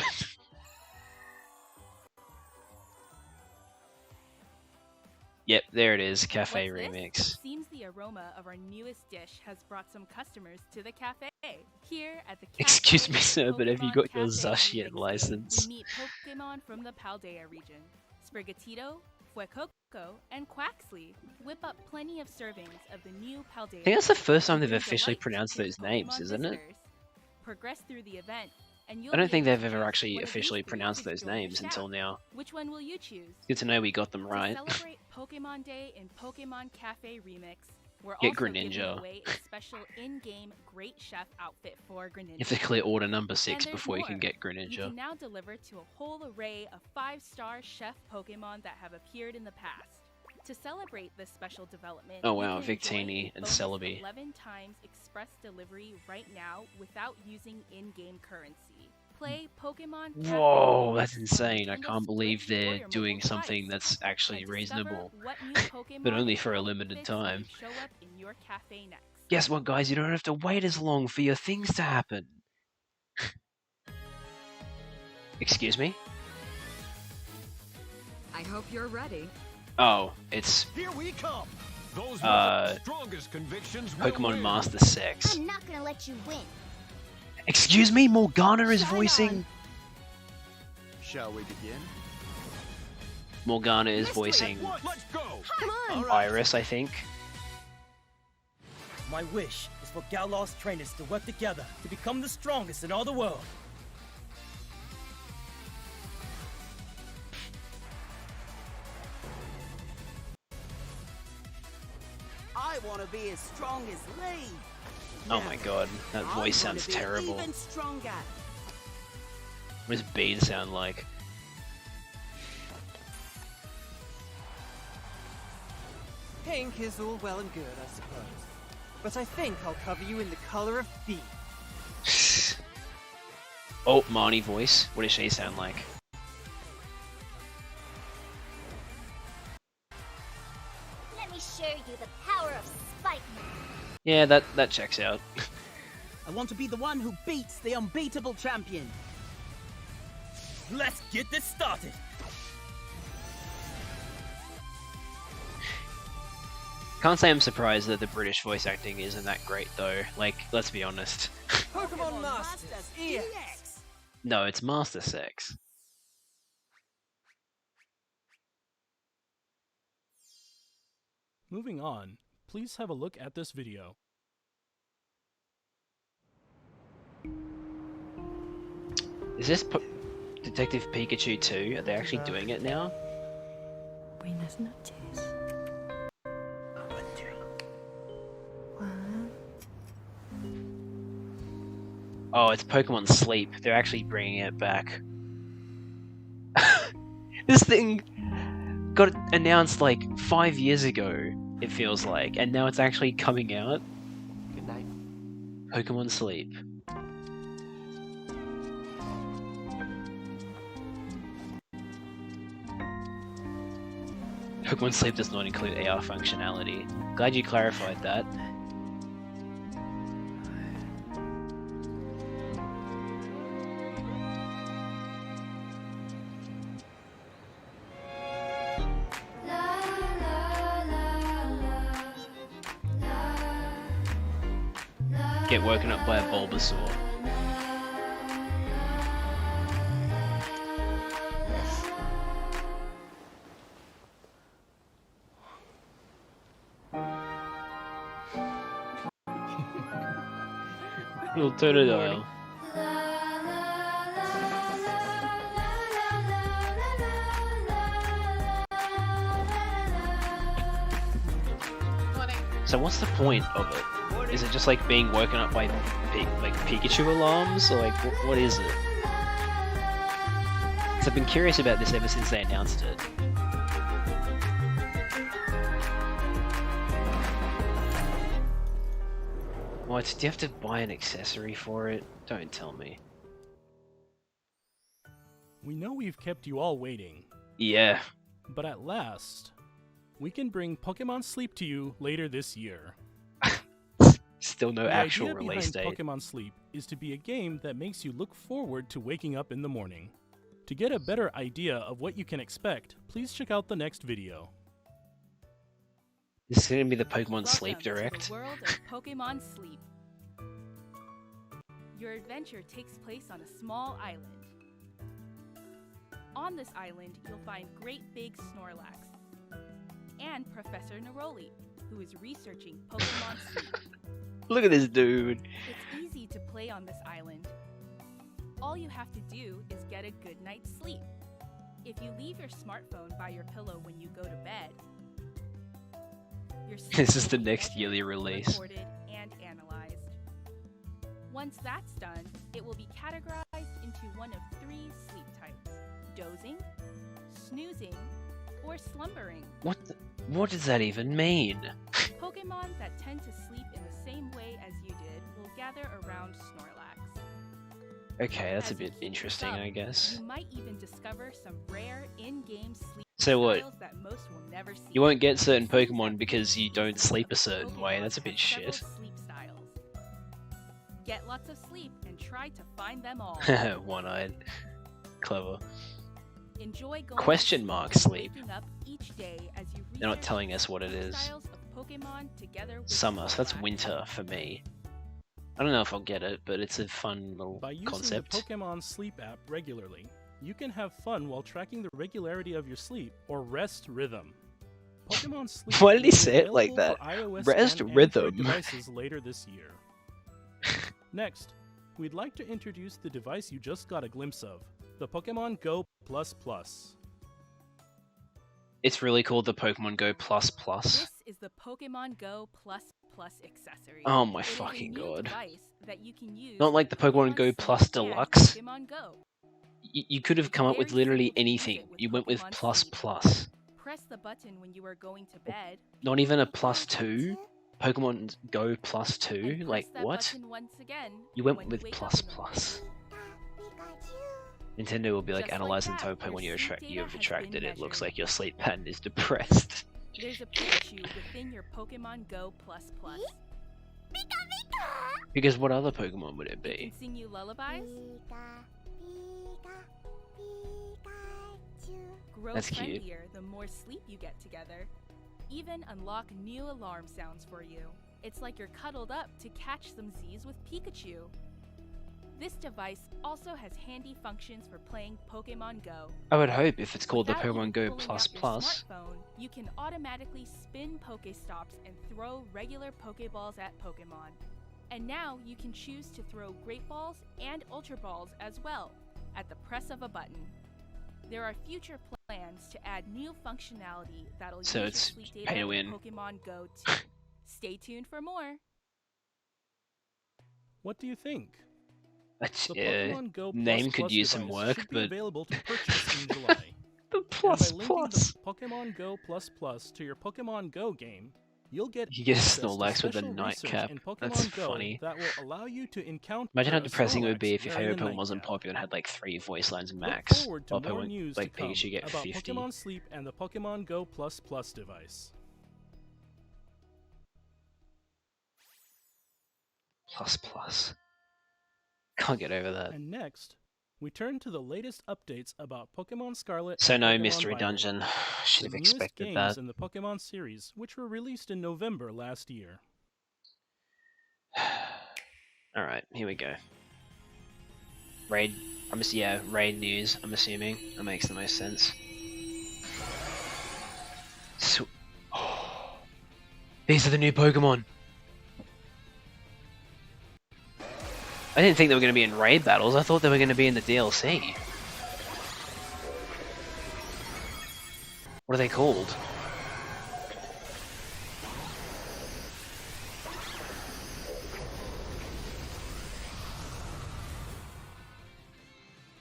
Yep, there it is, Cafe What's Remix. This? Seems the aroma of our newest dish has brought some customers to the cafe. Here at the cafe, Excuse me, sir, but have you Pokemon got your Cafe Zacian Remix, license? we meet Pokemon from the Paldea region. Sprigatito, Fuecoco, and Quaxley whip up plenty of servings of the new Paldea. I think that's the first time to they've bring officially delight pronounced to those Pokemon names, isn't it? visitors. Progress through the event, and you'll I don't be think able they've to ever choose actually one of these officially foods pronounced to those join your names until staff. now. Which one will you choose? Good to know we got them right. To celebrate Pokemon Day in Pokemon Cafe Remix, we're Get also giving Greninja. away a special in-game Great Chef outfit for Greninja. You have to clear order number And 6 there's before you more. can get You Greninja. can now deliver to a whole array of 5-star chef Pokemon that have appeared in the past. To celebrate this special development, Oh you wow, can enjoy Victini a and bonus Celebi. 11 times express delivery right now without using in-game currency. Play Pokemon Cafe Whoa, Remix that's on insane. I Nintendo can't believe Switch or they're your doing mobile something device, that's actually and discover reasonable. what new Pokemon But only and for a limited outfits will time. show up in your cafe next. Guess what, guys? You don't have to wait as long for your things to happen. Excuse me? I hope you're ready. Oh, it's Here we come. Those with the strongest convictions will Pokemon win. Master 6. I'm not gonna let you win. Excuse me? Morgana is Shine voicing... on. Shall we begin? Morgana is Mystery voicing Let's go. Come on. Iris, I think. My wish is for Galos trainers to work together to become the strongest in all the world. I want to be as strong as Lee. Oh my god, that I voice wanna sounds be terrible. Even stronger. What does Bean sound like? Pink is all well and good, I suppose. But I think I'll cover you in the color of beef. Oh, Marnie voice. What does she sound like? Let me show you the power of Spike. Yeah, that checks out. I want to be the one who beats the unbeatable champion. Let's get this started. Can't say I'm surprised that the British voice acting isn't that great though. Like, let's be honest. Pokemon Masters EX. No, it's Master 6. Moving on, please have a look at this video. Is this Detective Pikachu 2? Are they actually doing it now? Buenas noches. Oh, it's Pokemon Sleep. They're actually bringing it back. This thing got announced like 5 years ago, it feels like, and now it's actually coming out. Good night. Pokemon Sleep. Pokemon Sleep does not include AR functionality. Glad you clarified that. Get woken up by a Bulbasaur. Little Totodile. So what's the point of it? Is it just like being woken up by like Pikachu alarms, or like what is it? Because I've been curious about this ever since they announced it. What? Do you have to buy an accessory for it? Don't tell me. We know we've kept you all waiting. Yeah. But at last, we can bring Pokemon Sleep to you later this year. Still no the actual idea release behind date. Pokemon Sleep is to be a game that makes you look forward to waking up in the morning. To get a better idea of what you can expect, please check out the next video. This is going to be the Pokemon Sleep Welcome to Direct. the world of Pokemon Sleep. Your adventure takes place on a small island. On this island, you'll find Great Big Snorlax and Professor Neroli, who is researching Pokemon Sleep. Look at this dude. It's easy to play on this island. All you have to do is get a good night's sleep. If you leave your smartphone by your pillow when you go to bed, your sleep This is the will be next yearly measured, release. recorded, and analyzed. Once that's done, it will be categorized into one of 3 sleep types: dozing, snoozing, or slumbering. What does that even mean? Pokemon that tend to sleep in the same way as you did will gather around Snorlax. Okay, that's a As you bit keep interesting, this up, I guess. You might even discover some rare in-game sleep So what? styles that most will never see. You won't get certain Pokemon because you don't sleep a certain way. That's a bit have several shit. sleep styles. Get lots of sleep and try to find them all. One-eyed. Clever. Enjoy going Question to mark and sleep. waking up each day as you They're not research telling us what it is. styles of Pokemon together with Summer, so that's Snorlax. winter for me. I don't know if I'll get it, but it's a fun little By using concept. the Pokemon Sleep app regularly, you can have fun while tracking the regularity of your sleep or rest rhythm. Pokemon Sleep Why did he will be say it like available that? for iOS Rest and rhythm. Android devices later this year. Next, we'd like to introduce the device you just got a glimpse of, the Pokemon Go Plus Plus. It's really called the Pokemon Go Plus. This is the Pokemon Go Plus accessory. Oh my It is a fucking new god. device that you can use Not like the with Pokemon Go Sleep Plus and Deluxe. Pokemon Go. You could have come up with very literally simple to use anything. it with You went with Pokemon Plus Sleep. Plus. Press the button when you are going to bed. Not even a Plus 2? Pokemon Go Plus 2? And Like, press that what? button once again You went when with wake Plus up in the Plus. Nintendo will be like, Just like analyzing that, the your Pokemon you sleep data have has attracted, been it looks measured. like your sleep pattern is depressed. There's a Pikachu within your Pokemon Go Plus Plus. Because what other Pokemon would it It be? can sing you lullabies, grow That's cute. friendlier the more sleep you get together, even unlock new alarm sounds for you. It's like you're cuddled up to catch some Z's with Pikachu. This device also has handy functions for playing Pokemon Go. I would hope if it's called the Without even Pokemon Go pulling Plus out your Plus. smartphone, you can automatically spin Pokestops and throw regular Pokeballs at Pokemon. And now you can choose to throw Great Balls and Ultra Balls as well, at the press of a button. There are future plans to add new functionality that'll So use it's your sleep pay data to in win. Pokemon Go too. Stay tuned for more. What do you think? That's, The yeah, Pokemon Go name Plus could Plus use some device work, should be but available to purchase in July. the And Plus by linking Plus. the Pokemon Go Plus Plus to your Pokemon Go game, you'll get You get a access to Snorlax with a special research nightcap. in That's Pokemon Go funny. that will allow you to encounter Imagine how a depressing it would be Snorlax if your wearing favorite a Pokemon wasn't nightcap. popular and had like 3 voice lines Look max. forward to While more Pokemon, news like to come Pikachu get about 50. Pokemon Sleep and the Pokemon Go Plus Plus device. Plus. Can't get over that. And next, we turn to the latest updates about Pokemon Scarlet So and no Pokemon mystery Violet, dungeon. Should the have newest expected games that. in the Pokemon series, which were released in November last year. Alright, here we go. Raid news, I'm assuming. That makes the most sense. These are the new Pokemon! I didn't think they were going to be in raid battles, I thought they were going to be in the DLC. What are they called?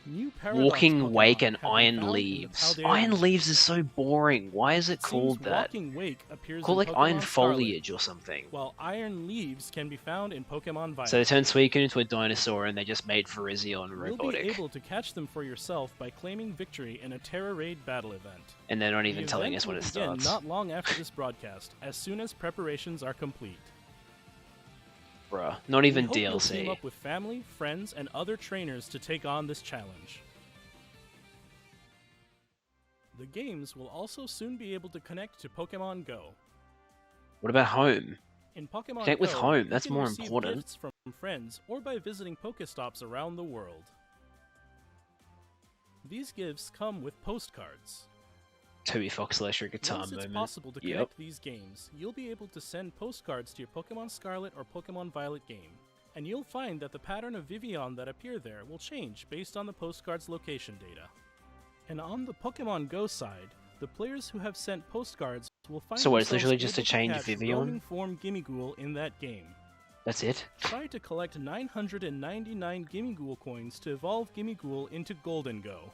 New Paradox Walking Pokemon Wake and have been Iron found in the Leaves. Paldea Iron region. Leaves is so boring. Why is it Seems called that? Walking Wake appears Call in it like Iron Pokemon Scarlet, Foliage or something. while Iron Leaves can be found in Pokemon Violet. So they turned Suicune into a dinosaur and they just made Virizion You'll robotic. be able to catch them for yourself by claiming victory in a Terra Raid battle event. And they're not The even telling event us when will it begin starts. not long after this broadcast, as soon as preparations are complete. Bruh. Not even we hope you'll team DLC. up with family, friends, and other trainers to take on this challenge. The games will also soon be able to connect to Pokemon Go. What about home? In Pokemon Connect with Go, home, you that's can more receive important. gifts from friends or by visiting Pokestops around the world. These gifts come with postcards. Toby Fox Electric Guitar Once it's moment. possible to connect these games, you'll be able to send postcards to your Pokemon Scarlet or Pokemon Violet game. And you'll find that the pattern of Vivian that appear there will change based on the postcard's location data. And on the Pokemon Go side, the players who have sent postcards will find So what, it's themselves literally just able to change catch Vivian? roaming form Gimmighoul in that game. That's it? Try to collect 999 Gimmighoul coins to evolve Gimmighoul into Golden Go.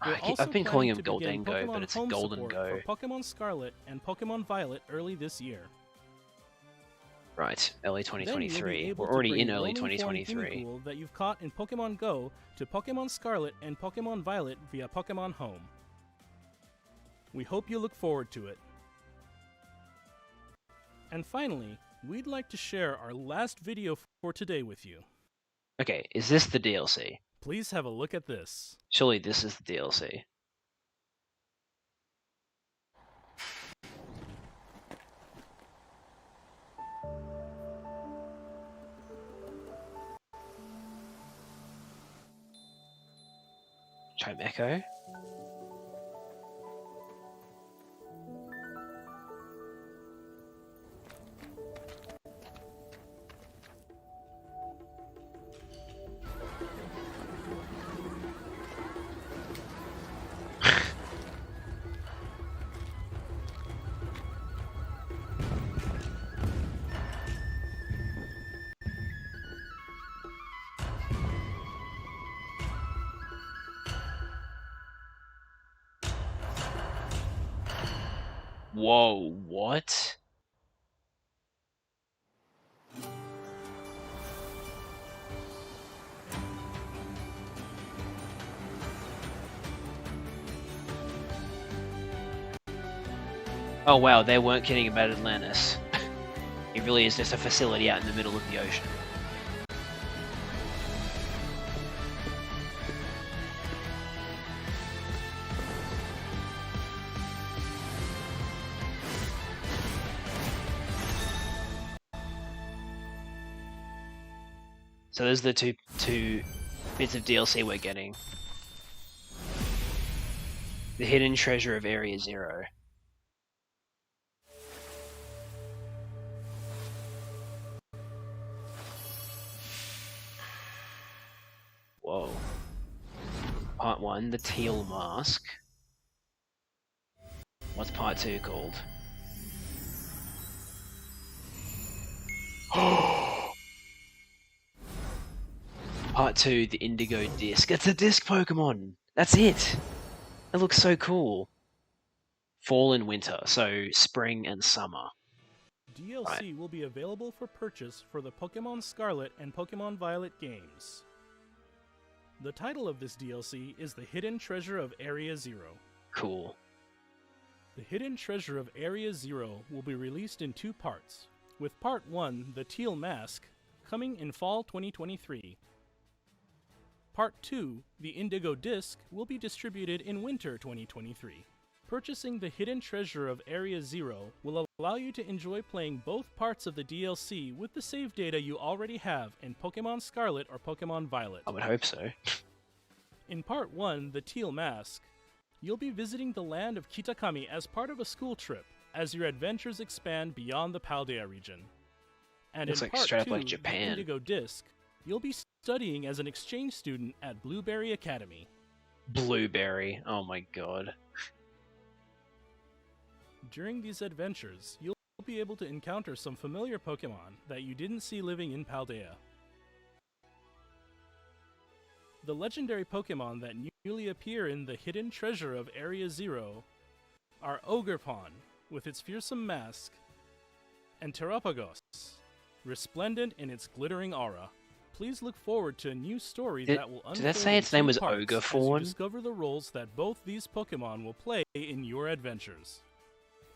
We're also I've been planning calling him to begin Golden Go, Pokemon but it's Home Golden support Go. for Pokemon Scarlet and Pokemon Violet early this year. Right, early Then you'll be 2023. able We're to already bring in early roaming form 2023. Gimmighoul that you've caught in Pokemon Go to Pokemon Scarlet and Pokemon Violet via Pokemon Home. We hope you look forward to it. And finally, we'd like to share our last video for today with you. Okay, is this the DLC? Please have a look at this. Surely this is the DLC. Chimecho? Whoa, what? Oh wow, they weren't kidding about Atlantis. It really is just a facility out in the middle of the ocean. So those are the two bits of DLC we're getting. The hidden treasure of Area Zero. Whoa. Part 1, the teal mask. What's part 2 called? Part 2, the indigo disc. It's a disc Pokemon! That's it! It looks so cool. Fall and winter, so spring and summer. DLC will be available for purchase for the Pokémon Scarlet and Pokémon Violet games. The title of this DLC is The Hidden Treasure of Area Zero. Cool. The Hidden Treasure of Area Zero will be released in 2 parts, with Part 1, The Teal Mask, coming in fall 2023. Part 2, The Indigo Disc, will be distributed in winter 2023. Purchasing the Hidden Treasure of Area Zero will allow you to enjoy playing both parts of the DLC with the save data you already have in Pokémon Scarlet or Pokémon Violet. I would hope so. In Part 1, The Teal Mask, you'll be visiting the land of Kitakami as part of a school trip, as your adventures expand beyond the Paldea region. And Looks in like Part straight up 2, like The Japan. Indigo Disc, you'll be studying as an exchange student at Blueberry Academy. Blueberry. Oh my god. During these adventures, you'll be able to encounter some familiar Pokémon that you didn't see living in Paldea. The legendary Pokémon that newly appear in the Hidden Treasure of Area Zero are Ogerpon, with its fearsome mask, and Terapagos, resplendent in its glittering aura. Please look forward to a new story that will unfold did that say its name in 2 was parts as you Ogerphorn? discover the roles that both these Pokémon will play in your adventures.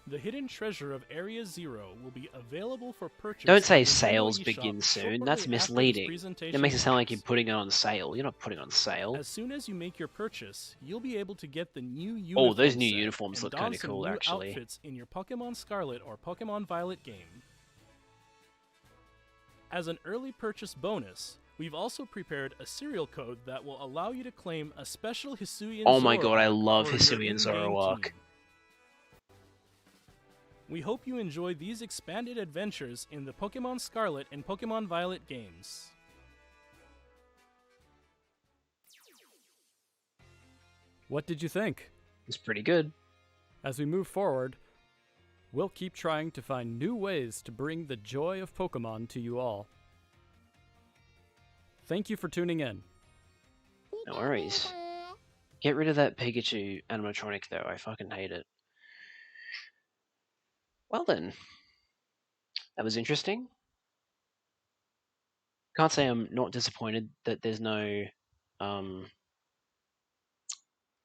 The Hidden Treasure of Area Zero will be available for purchase. Don't say on Nintendo sales eShop begin soon. shortly That's after this misleading. presentation That makes it sound like ends. you're putting it on sale. You're not putting it on sale. As soon as you make your purchase, you'll be able to get the new uniform Oh, those new set uniforms and look don kinda some cool, new actually. outfits in your Pokemon Scarlet or Pokemon Violet game. As an early purchase bonus, we've also prepared a serial code that will allow you to claim a special Hisuian Oh my god, I Zoroark love for your Hisuian in-game Zoroark. team. We hope you enjoy these expanded adventures in the Pokemon Scarlet and Pokemon Violet games. What did you think? It's pretty good. As we move forward, we'll keep trying to find new ways to bring the joy of Pokemon to you all. Thank you for tuning in. No worries. Get rid of that Pikachu animatronic though, I fucking hate it. Well then. That was interesting. Can't say I'm not disappointed that there's no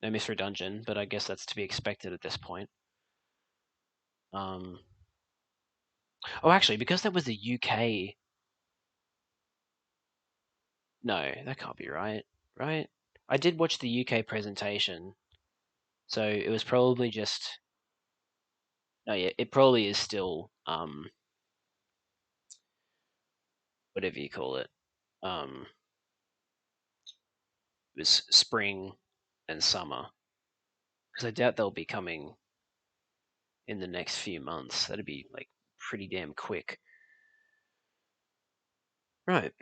mystery dungeon, but I guess that's to be expected at this point. Oh actually, because that was the UK. No, that can't be right. Right? I did watch the UK presentation. So it was probably just no, yeah, it probably is still whatever you call it. It was spring and summer. Because I doubt they'll be coming in the next few months. That'd be like pretty damn quick. Right.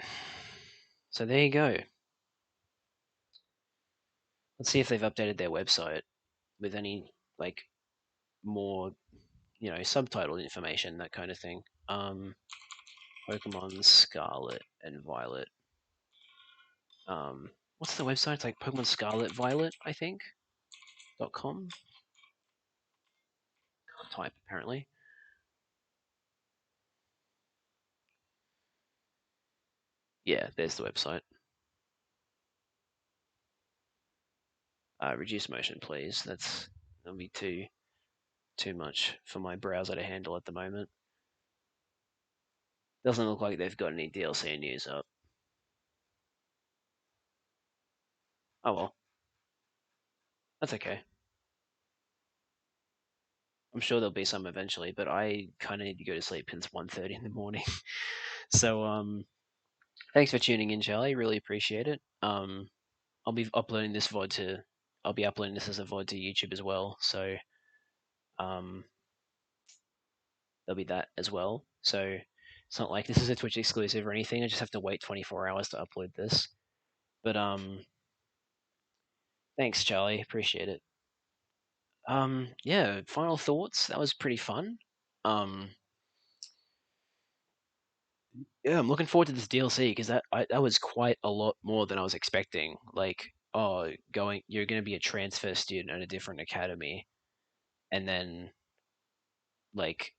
So there you go. Let's see if they've updated their website with any like more, subtitled information, that kind of thing. Pokemon Scarlet and Violet. What's the website? It's like Pokemon Scarlet Violet, I think. .com. Can't type apparently. Yeah, there's the website. Reduce motion, please. That'll be too much for my browser to handle at the moment. Doesn't look like they've got any DLC news up. Oh well. That's okay. I'm sure there'll be some eventually, but I kind of need to go to sleep because it's 1:30 in the morning. So, thanks for tuning in, Charlie. Really appreciate it. I'll be uploading this as a VOD to YouTube as well. So, there'll be that as well. So, it's not like this is a Twitch exclusive or anything. I just have to wait 24 hours to upload this. But thanks, Charlie. Appreciate it. Yeah. Final thoughts. That was pretty fun. Yeah, I'm looking forward to this DLC because that was quite a lot more than I was expecting. Like, oh, you're going to be a transfer student at a different academy, and then like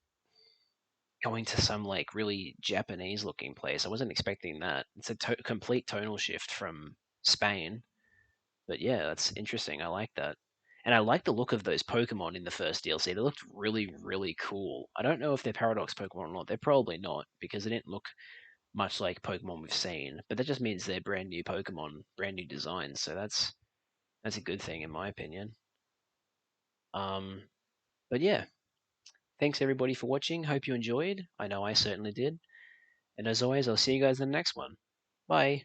going to some like really Japanese looking place. I wasn't expecting that. It's a complete tonal shift from Spain. But yeah, that's interesting. I like that. And I like the look of those Pokemon in the first DLC. They looked really, really cool. I don't know if they're Paradox Pokemon or not. They're probably not, because they didn't look much like Pokemon we've seen. But that just means they're brand new Pokemon, brand new designs. So that's a good thing in my opinion. But yeah, thanks everybody for watching. Hope you enjoyed. I know I certainly did. And as always, I'll see you guys in the next one. Bye.